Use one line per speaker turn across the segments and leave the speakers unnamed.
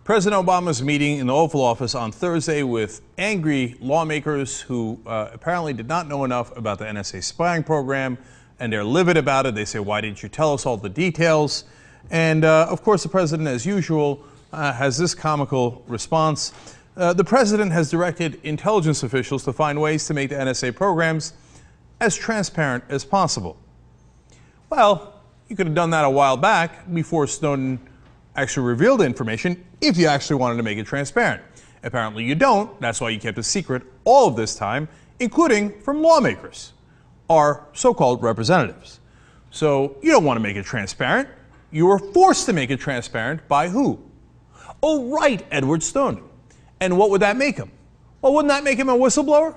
President Obama's meeting in the Oval Office on Thursday with angry lawmakers who apparently did not know enough about the NSA spying program, and they're livid about it. They say, why didn't you tell us all the details? And of course, the president, as usual, has this comical response. The president has directed intelligence officials to find ways to make the NSA programs as transparent as possible. Well, you could have done that a while back before Snowden actually revealed the information, if you actually wanted to make it transparent. Apparently you don't. That's why you kept it secret all of this time, including from lawmakers, our so-called representatives. So you don't want to make it transparent. You were forced to make it transparent by who? Oh, right, Edward Snowden. And what would that make him? Well, wouldn't that make him a whistleblower?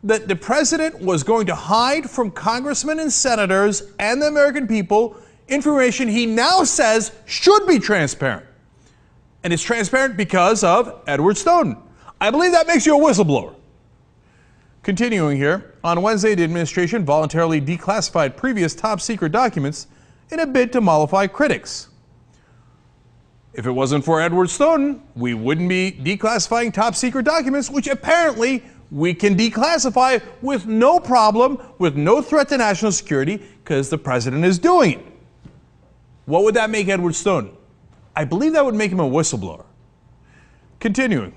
That the president was going to hide from congressmen and senators and the American people information he now says should be transparent. And it's transparent because of Edward Snowden. I believe that makes you a whistleblower. Continuing here, on Wednesday, the administration voluntarily declassified previous top-secret documents in a bid to mollify critics. If it wasn't for Edward Snowden, we wouldn't be declassifying top-secret documents, which apparently we can declassify with no problem, with no threat to national security, because the president is doing it. What would that make Edward Snowden? I believe that would make him a whistleblower. Continuing,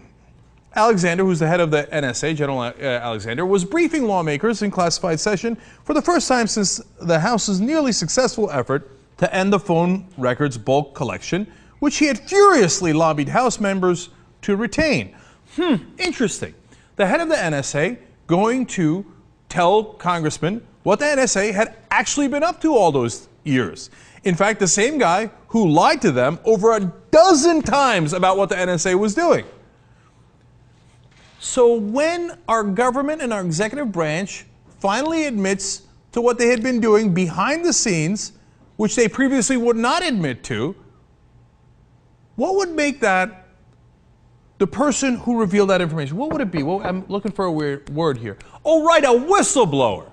Alexander, who's the head of the NSA, General Alexander, was briefing lawmakers in classified session for the first time since the House's nearly successful effort to end the phone records bulk collection, which he had furiously lobbied House members to retain. Interesting. The head of the NSA going to tell congressmen what the NSA had actually been up to all those years. In fact, the same guy who lied to them over a dozen times about what the NSA was doing. So when our government and our executive branch finally admits to what they had been doing behind the scenes, which they previously would not admit to, what would make that the person who revealed that information? What would it be? Well, I'm looking for a weird word here. Oh, right, a whistleblower.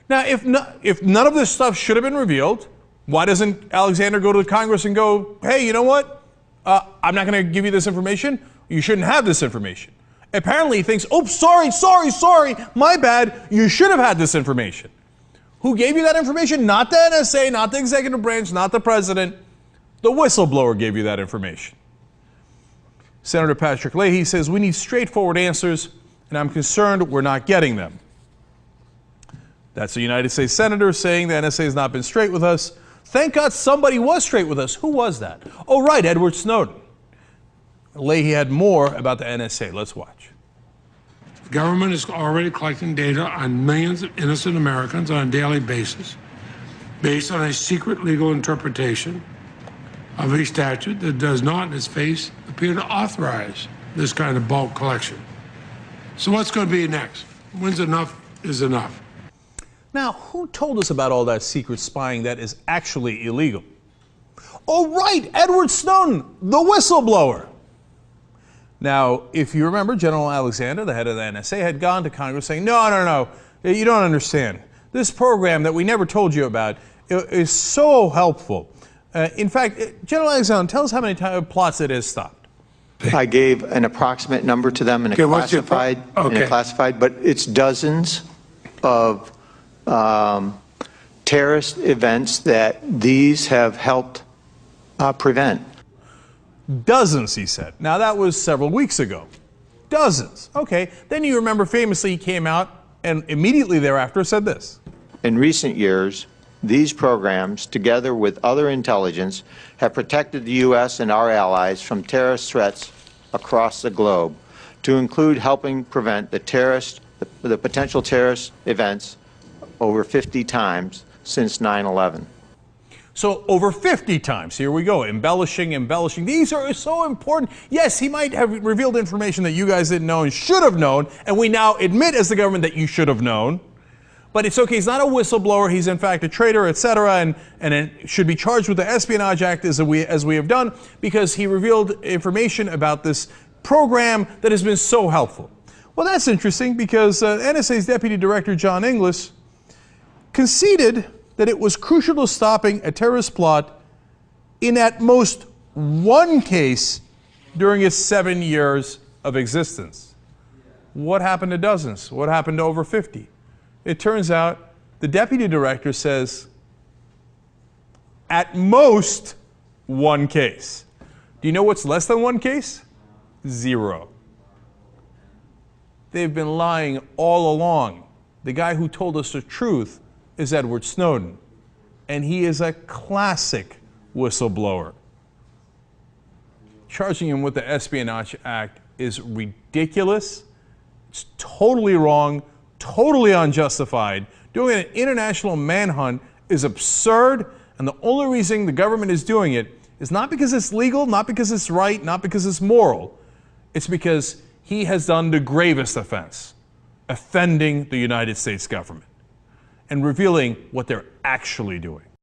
Now, if none of this stuff should have been revealed, why doesn't Alexander go to Congress and go, hey, you know what? I'm not going to give you this information. You shouldn't have this information. Apparently he thinks, oh, sorry, my bad. You should have had this information. Who gave you that information? Not the NSA, not the executive branch, not the president. The whistleblower gave you that information. Senator Patrick Leahy says we need straightforward answers, and I'm concerned we're not getting them. That's a United States senator saying the NSA has not been straight with us. Thank God somebody was straight with us. Who was that? Oh, right, Edward Snowden. Leahy had more about the NSA. Let's watch.
The government is already collecting data on millions of innocent Americans on a daily basis, based on a secret legal interpretation of a statute that does not, in its face, appear to authorize this kind of bulk collection. So what's going to be next? When's enough is enough?
Now, who told us about all that secret spying that is actually illegal? Oh, right, Edward Snowden, the whistleblower. Now, if you remember, General Alexander, the head of the NSA, had gone to Congress saying, no, you don't understand. This program that we never told you about is so helpful. In fact, General Alexander, tell us how many plots it has stopped.
I gave an approximate number to them in a classified, but it's dozens of terrorist events that these have helped prevent.
Dozens, he said. Now, that was several weeks ago. Dozens. Okay. Then you remember famously he came out and immediately thereafter said this.
In recent years, these programs, together with other intelligence, have protected the U.S. and our allies from terrorist threats across the globe, to include helping prevent the potential terrorist events over 50 times since 9/11.
So over 50 times, here we go, embellishing. These are so important. Yes, he might have revealed information that you guys didn't know and should have known, and we now admit as the government that you should have known. But it's okay, he's not a whistleblower, he's in fact a traitor, etc., and it should be charged with the Espionage Act as we have done, because he revealed information about this program that has been so helpful. Well, that's interesting, because NSA's Deputy Director John Inglis conceded that it was crucial to stopping a terrorist plot in at most one case during its 7 years of existence. What happened to dozens? What happened to over 50? It turns out the deputy director says, at most, one case. Do you know what's less than one case? 0. They've been lying all along. The guy who told us the truth is Edward Snowden, and he is a classic whistleblower. Charging him with the Espionage Act is ridiculous. It's totally wrong, totally unjustified. Doing an international manhunt is absurd, and the only reason the government is doing it is not because it's legal, not because it's right, not because it's moral. It's because he has done the gravest offense, offending the United States government and revealing what they're actually doing.